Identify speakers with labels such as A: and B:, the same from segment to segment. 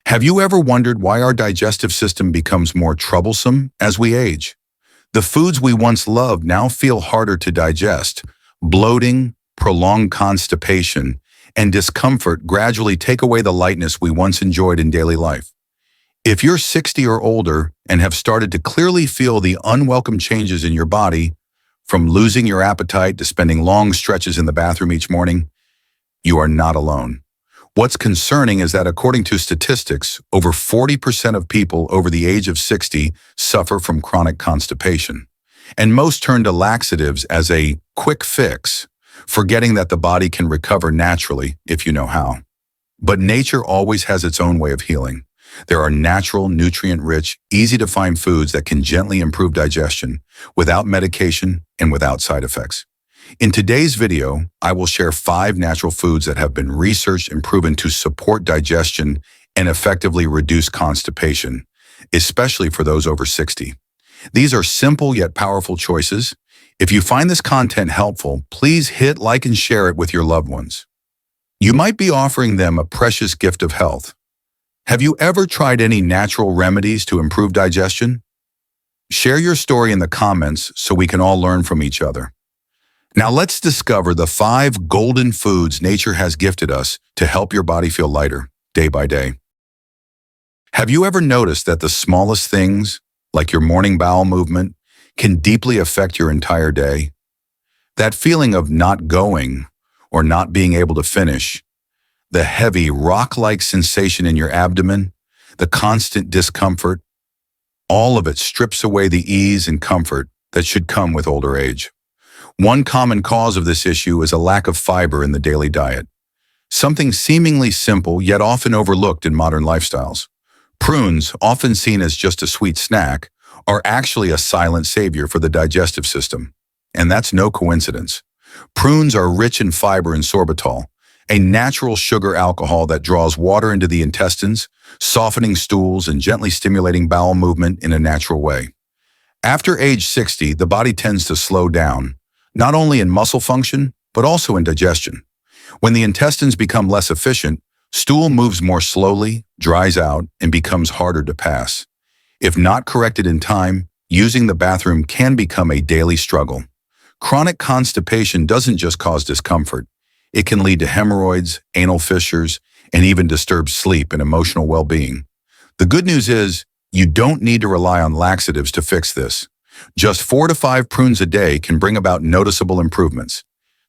A: Have you ever wondered why our digestive system becomes more troublesome as we age? The foods we once loved now feel harder to digest. Bloating, prolonged constipation, and discomfort gradually take away the lightness we once enjoyed in daily life. If you're 60 or older and have started to clearly feel the unwelcome changes in your body, from losing your appetite to spending long stretches in the bathroom each morning, you are not alone. What's concerning is that according to statistics, over 40% of people over the age of 60 suffer from chronic constipation. And most turn to laxatives as a quick fix, forgetting that the body can recover naturally if you know how. But nature always has its own way of healing. There are natural, nutrient-rich, easy-to-find foods that can gently improve digestion without medication and without side effects. In today's video, I will share 5 natural foods that have been researched and proven to support digestion and effectively reduce constipation, especially for those over 60. These are simple yet powerful choices. If you find this content helpful, please hit like and share it with your loved ones. You might be offering them a precious gift of health. Have you ever tried any natural remedies to improve digestion? Share your story in the comments so we can all learn from each other. Now let's discover the 5 golden foods nature has gifted us to help your body feel lighter day by day. Have you ever noticed that the smallest things, like your morning bowel movement, can deeply affect your entire day? That feeling of not going or not being able to finish, the heavy rock-like sensation in your abdomen, the constant discomfort, all of it strips away the ease and comfort that should come with older age. One common cause of this issue is a lack of fiber in the daily diet, something seemingly simple yet often overlooked in modern lifestyles. Prunes, often seen as just a sweet snack, are actually a silent savior for the digestive system. And that's no coincidence. Prunes are rich in fiber and sorbitol, a natural sugar alcohol that draws water into the intestines, softening stools and gently stimulating bowel movement in a natural way. After age 60, the body tends to slow down, not only in muscle function, but also in digestion. When the intestines become less efficient, stool moves more slowly, dries out, and becomes harder to pass. If not corrected in time, using the bathroom can become a daily struggle. Chronic constipation doesn't just cause discomfort. It can lead to hemorrhoids, anal fissures, and even disturb sleep and emotional well-being. The good news is, you don't need to rely on laxatives to fix this. Just 4 to 5 prunes a day can bring about noticeable improvements.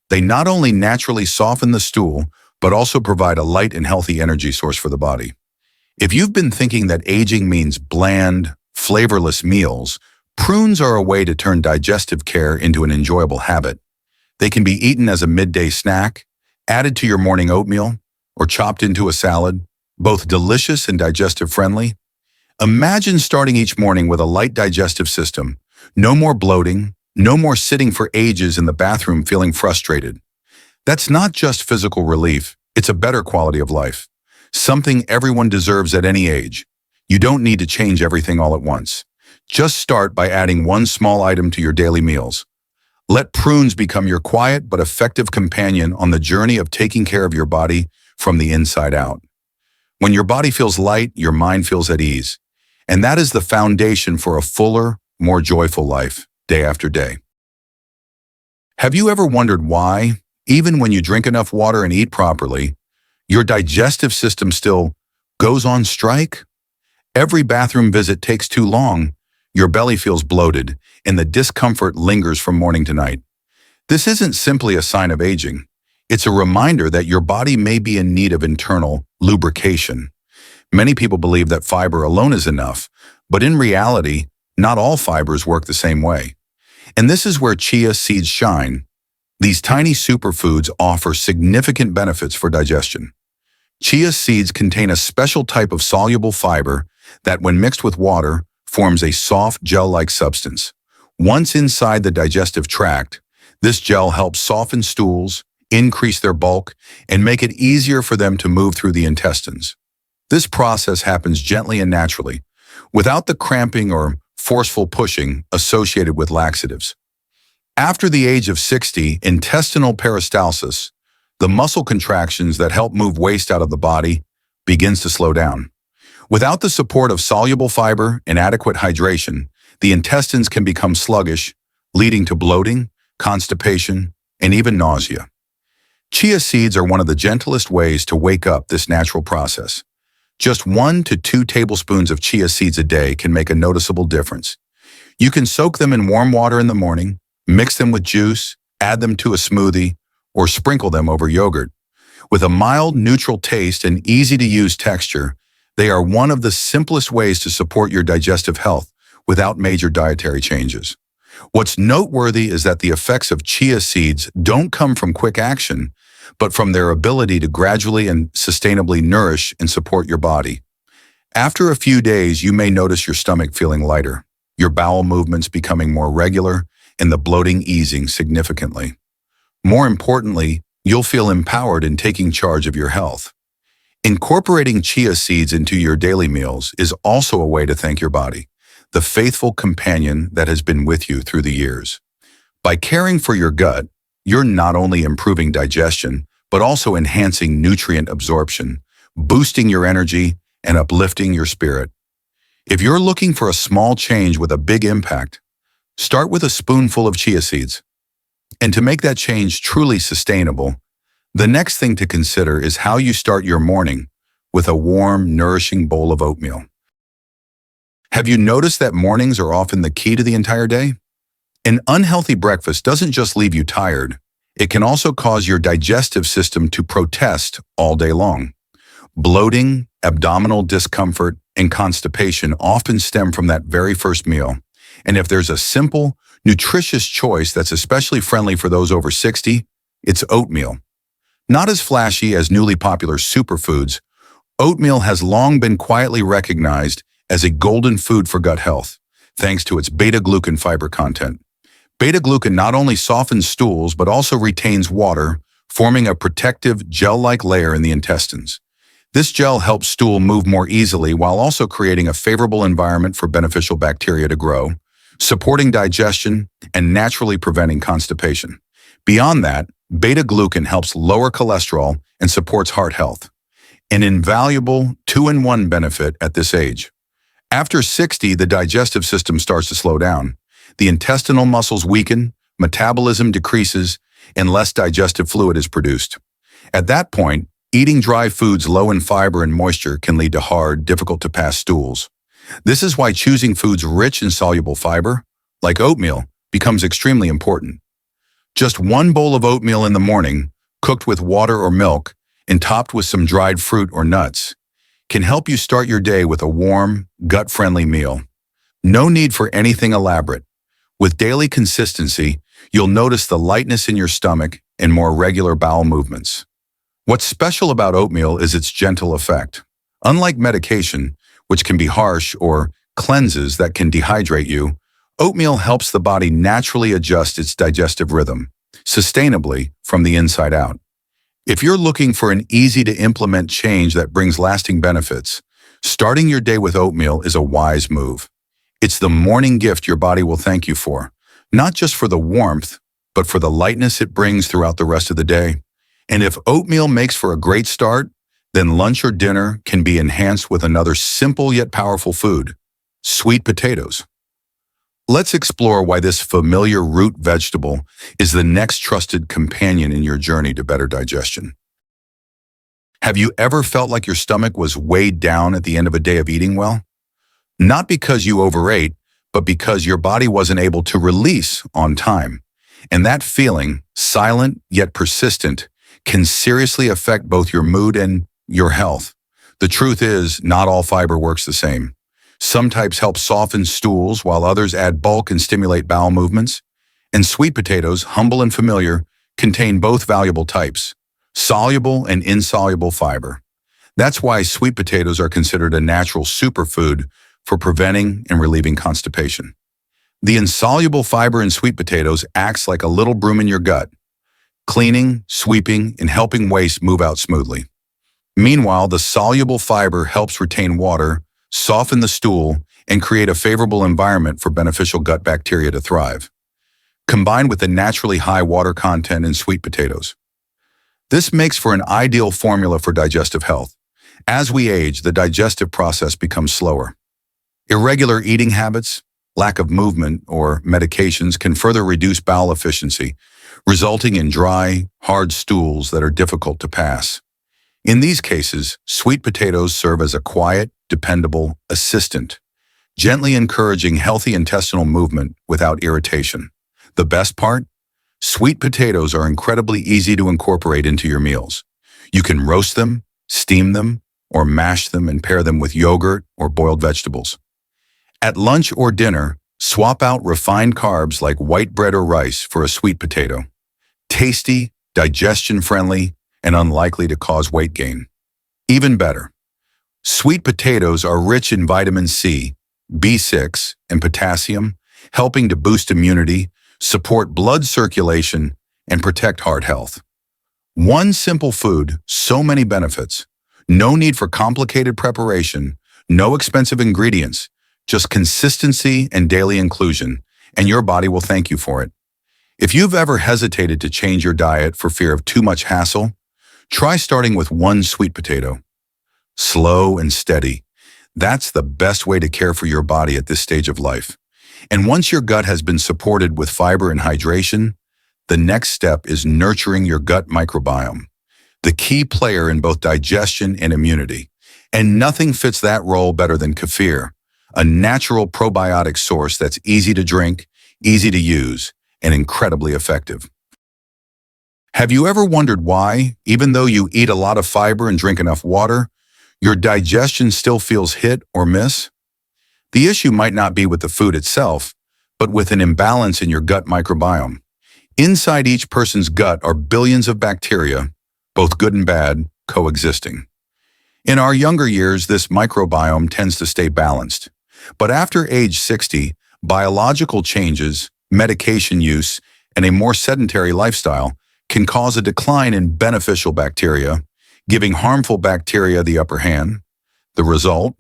A: They not only naturally soften the stool, but also provide a light and healthy energy source for the body. If you've been thinking that aging means bland, flavorless meals, prunes are a way to turn digestive care into an enjoyable habit. They can be eaten as a midday snack, added to your morning oatmeal, or chopped into a salad, both delicious and digestive friendly. Imagine starting each morning with a light digestive system. No more bloating, no more sitting for ages in the bathroom feeling frustrated. That's not just physical relief, it's a better quality of life. Something everyone deserves at any age. You don't need to change everything all at once. Just start by adding one small item to your daily meals. Let prunes become your quiet but effective companion on the journey of taking care of your body from the inside out. When your body feels light, your mind feels at ease. And that is the foundation for a fuller, more joyful life, day after day. Have you ever wondered why, even when you drink enough water and eat properly, your digestive system still goes on strike? Every bathroom visit takes too long, your belly feels bloated, and the discomfort lingers from morning to night. This isn't simply a sign of aging. It's a reminder that your body may be in need of internal lubrication. Many people believe that fiber alone is enough, but in reality, not all fibers work the same way. And this is where chia seeds shine. These tiny superfoods offer significant benefits for digestion. Chia seeds contain a special type of soluble fiber that, when mixed with water, forms a soft gel-like substance. Once inside the digestive tract, this gel helps soften stools, increase their bulk, and make it easier for them to move through the intestines. This process happens gently and naturally, without the cramping or forceful pushing associated with laxatives. After the age of 60, intestinal peristalsis, the muscle contractions that help move waste out of the body, begins to slow down. Without the support of soluble fiber and adequate hydration, the intestines can become sluggish, leading to bloating, constipation, and even nausea. Chia seeds are one of the gentlest ways to wake up this natural process. Just 1 to 2 tablespoons of chia seeds a day can make a noticeable difference. You can soak them in warm water in the morning, mix them with juice, add them to a smoothie, or sprinkle them over yogurt. With a mild, neutral taste and easy-to-use texture, they are one of the simplest ways to support your digestive health without major dietary changes. What's noteworthy is that the effects of chia seeds don't come from quick action, but from their ability to gradually and sustainably nourish and support your body. After a few days, you may notice your stomach feeling lighter, your bowel movements becoming more regular, and the bloating easing significantly. More importantly, you'll feel empowered in taking charge of your health. Incorporating chia seeds into your daily meals is also a way to thank your body, the faithful companion that has been with you through the years. By caring for your gut, you're not only improving digestion, but also enhancing nutrient absorption, boosting your energy, and uplifting your spirit. If you're looking for a small change with a big impact, start with a spoonful of chia seeds. And to make that change truly sustainable, the next thing to consider is how you start your morning with a warm, nourishing bowl of oatmeal. Have you noticed that mornings are often the key to the entire day? An unhealthy breakfast doesn't just leave you tired, it can also cause your digestive system to protest all day long. Bloating, abdominal discomfort, and constipation often stem from that very first meal. And if there's a simple, nutritious choice that's especially friendly for those over 60, it's oatmeal. Not as flashy as newly popular superfoods, oatmeal has long been quietly recognized as a golden food for gut health, thanks to its beta-glucan fiber content. Beta-glucan not only softens stools, but also retains water, forming a protective, gel-like layer in the intestines. This gel helps stool move more easily while also creating a favorable environment for beneficial bacteria to grow, supporting digestion and naturally preventing constipation. Beyond that, beta-glucan helps lower cholesterol and supports heart health, an invaluable 2-in-1 benefit at this age. After 60, the digestive system starts to slow down. The intestinal muscles weaken, metabolism decreases, and less digestive fluid is produced. At that point, eating dry foods low in fiber and moisture can lead to hard, difficult-to-pass stools. This is why choosing foods rich in soluble fiber, like oatmeal, becomes extremely important. Just 1 bowl of oatmeal in the morning, cooked with water or milk, and topped with some dried fruit or nuts, can help you start your day with a warm, gut-friendly meal. No need for anything elaborate. With daily consistency, you'll notice the lightness in your stomach and more regular bowel movements. What's special about oatmeal is its gentle effect. Unlike medication, which can be harsh, or cleanses that can dehydrate you, oatmeal helps the body naturally adjust its digestive rhythm, sustainably from the inside out. If you're looking for an easy-to-implement change that brings lasting benefits, starting your day with oatmeal is a wise move. It's the morning gift your body will thank you for, not just for the warmth, but for the lightness it brings throughout the rest of the day. And if oatmeal makes for a great start, then lunch or dinner can be enhanced with another simple yet powerful food, sweet potatoes. Let's explore why this familiar root vegetable is the next trusted companion in your journey to better digestion. Have you ever felt like your stomach was weighed down at the end of a day of eating well? Not because you overate, but because your body wasn't able to release on time. And that feeling, silent yet persistent, can seriously affect both your mood and your health. The truth is, not all fiber works the same. Some types help soften stools, while others add bulk and stimulate bowel movements. And sweet potatoes, humble and familiar, contain both valuable types, soluble and insoluble fiber. That's why sweet potatoes are considered a natural superfood for preventing and relieving constipation. The insoluble fiber in sweet potatoes acts like a little broom in your gut, cleaning, sweeping, and helping waste move out smoothly. Meanwhile, the soluble fiber helps retain water, soften the stool, and create a favorable environment for beneficial gut bacteria to thrive, combined with the naturally high water content in sweet potatoes. This makes for an ideal formula for digestive health, As we age, the digestive process becomes slower. Irregular eating habits, lack of movement, or medications can further reduce bowel efficiency, resulting in dry, hard stools that are difficult to pass. In these cases, sweet potatoes serve as a quiet, dependable assistant, gently encouraging healthy intestinal movement without irritation. The best part? Sweet potatoes are incredibly easy to incorporate into your meals. You can roast them, steam them, or mash them and pair them with yogurt or boiled vegetables. At lunch or dinner, swap out refined carbs like white bread or rice for a sweet potato. Tasty, digestion-friendly, and unlikely to cause weight gain. Even better, sweet potatoes are rich in vitamin C, B6, and potassium, helping to boost immunity, support blood circulation, and protect heart health. One simple food, so many benefits. No need for complicated preparation, no expensive ingredients, just consistency and daily inclusion, and your body will thank you for it. If you've ever hesitated to change your diet for fear of too much hassle, try starting with one sweet potato. Slow and steady. That's the best way to care for your body at this stage of life. And once your gut has been supported with fiber and hydration, the next step is nurturing your gut microbiome, the key player in both digestion and immunity. And nothing fits that role better than kefir, a natural probiotic source that's easy to drink, easy to use, and incredibly effective. Have you ever wondered why, even though you eat a lot of fiber and drink enough water, your digestion still feels hit or miss? The issue might not be with the food itself, but with an imbalance in your gut microbiome. Inside each person's gut are billions of bacteria, both good and bad, coexisting. In our younger years, this microbiome tends to stay balanced. But after age 60, biological changes, medication use, and a more sedentary lifestyle can cause a decline in beneficial bacteria, giving harmful bacteria the upper hand. The result?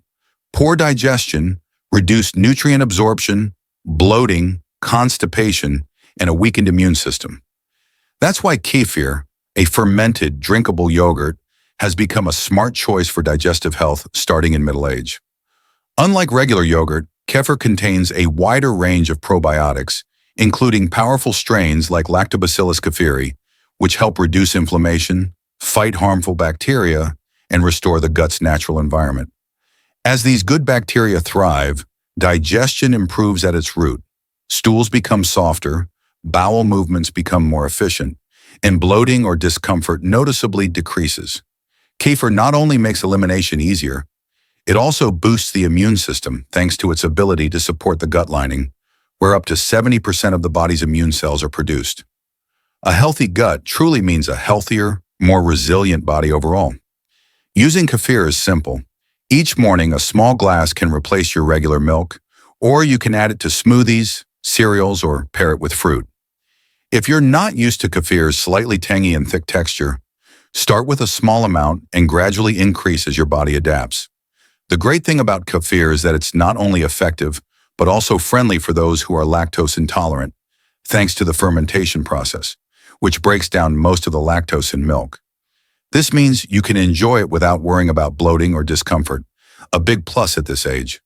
A: Poor digestion, reduced nutrient absorption, bloating, constipation, and a weakened immune system. That's why kefir, a fermented, drinkable yogurt, has become a smart choice for digestive health starting in middle age. Unlike regular yogurt, kefir contains a wider range of probiotics, including powerful strains like Lactobacillus kefiri, which help reduce inflammation, fight harmful bacteria, and restore the gut's natural environment. As these good bacteria thrive, digestion improves at its root. Stools become softer, bowel movements become more efficient, and bloating or discomfort noticeably decreases. Kefir not only makes elimination easier, it also boosts the immune system thanks to its ability to support the gut lining, where up to 70% of the body's immune cells are produced. A healthy gut truly means a healthier, more resilient body overall. Using kefir is simple. Each morning, a small glass can replace your regular milk, or you can add it to smoothies, cereals, or pair it with fruit. If you're not used to kefir's slightly tangy and thick texture, start with a small amount and gradually increase as your body adapts. The great thing about kefir is that it's not only effective, but also friendly for those who are lactose intolerant, thanks to the fermentation process, which breaks down most of the lactose in milk. This means you can enjoy it without worrying about bloating or discomfort, a big plus at this age.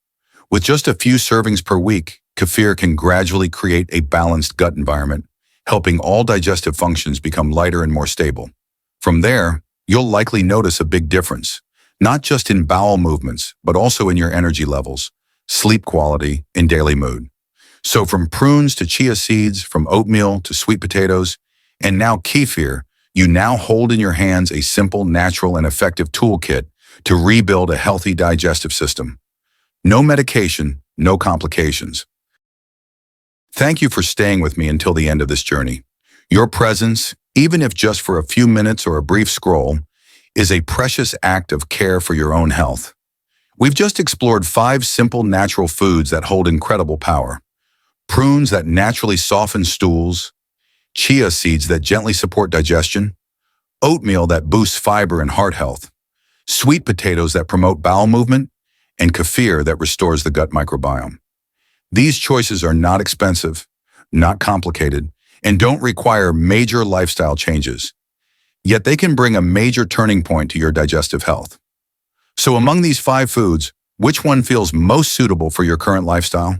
A: With just a few servings per week, kefir can gradually create a balanced gut environment, helping all digestive functions become lighter and more stable. From there, you'll likely notice a big difference, not just in bowel movements, but also in your energy levels, sleep quality, and daily mood. So from prunes to chia seeds, from oatmeal to sweet potatoes, and now kefir, you now hold in your hands a simple, natural, and effective toolkit to rebuild a healthy digestive system. No medication, no complications. Thank you for staying with me until the end of this journey. Your presence, even if just for a few minutes or a brief scroll, is a precious act of care for your own health. We've just explored 5 simple natural foods that hold incredible power. Prunes that naturally soften stools, chia seeds that gently support digestion, oatmeal that boosts fiber and heart health, sweet potatoes that promote bowel movement, and kefir that restores the gut microbiome. These choices are not expensive, not complicated, and don't require major lifestyle changes. Yet they can bring a major turning point to your digestive health. So among these 5 foods, which one feels most suitable for your current lifestyle?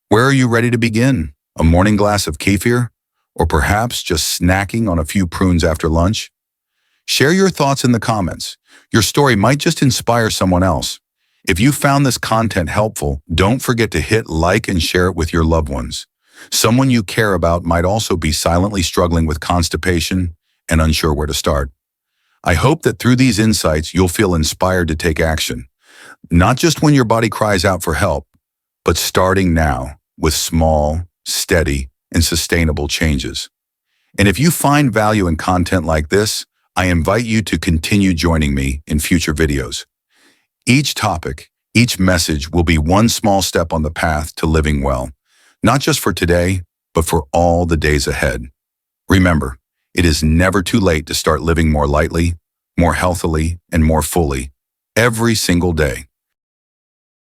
A: Where are you ready to begin? A morning glass of kefir? Or perhaps just snacking on a few prunes after lunch? Share your thoughts in the comments. Your story might just inspire someone else. If you found this content helpful, don't forget to hit like and share it with your loved ones. Someone you care about might also be silently struggling with constipation and unsure where to start. I hope that through these insights, you'll feel inspired to take action, not just when your body cries out for help, but starting now with small, steady, and sustainable changes. And if you find value in content like this, I invite you to continue joining me in future videos. Each topic, each message will be one small step on the path to living well, not just for today, but for all the days ahead. Remember, it is never too late to start living more lightly, more healthily, and more fully every single day.